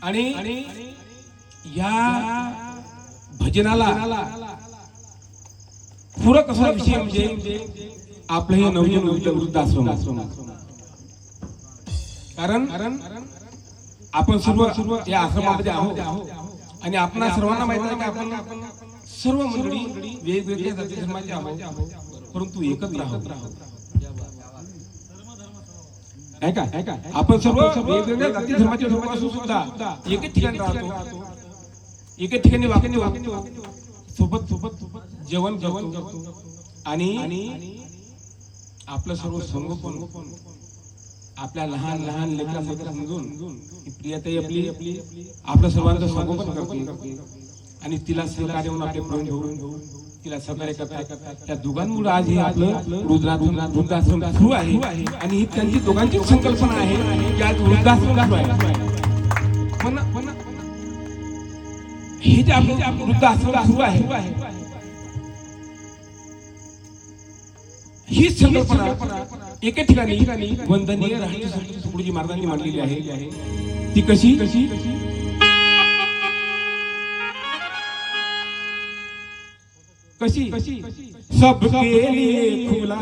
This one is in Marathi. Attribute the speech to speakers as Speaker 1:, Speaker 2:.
Speaker 1: आणि या भजनाला पूरक असा विषय म्हणजे आपलं हे नवयुग वृद्धाश्रम. कारण आपण सर्व या आश्रमामध्ये आहोत आणि आपण सर्वांना माहिती आहे की आपण सर्व मंडळी वेगवेगळ्या जाती धर्माचे आहोत, परंतु एकत्र आहोत. ऐका, आपण सर्व वेगवेगळ्या जाती धर्माचे लोक असून सुद्धा एकच ठिकाणी राहतो, एकच ठिकाणी वागतो, सोबत जेवण करतो आणि आपलं सर्व संगोपन आपल्या लहान लहान लेकरांसारखं समजून प्रियताई आपली आपल्या सर्वांचं संगोपन करते आणि तिला सहकार्य होऊन आपले प्रेम घेऊन तिला सहकार्य करतात. त्या दोघांमुळे आज हे आपलं वृद्धाश्रम सुरू आहे आणि ही त्यांची दोघांची संकल्पना आहे की आज वृद्धाश्रम सुरू आहे. पण हे जे आपलं वृद्धाश्रम सुरू आहे ही संकल्पना एके ठिकाणी वंदनीय राष्ट्रसंत तुकडोजी महाराजांनी मांडलेली आहे. ती कशी सबके लिए खुला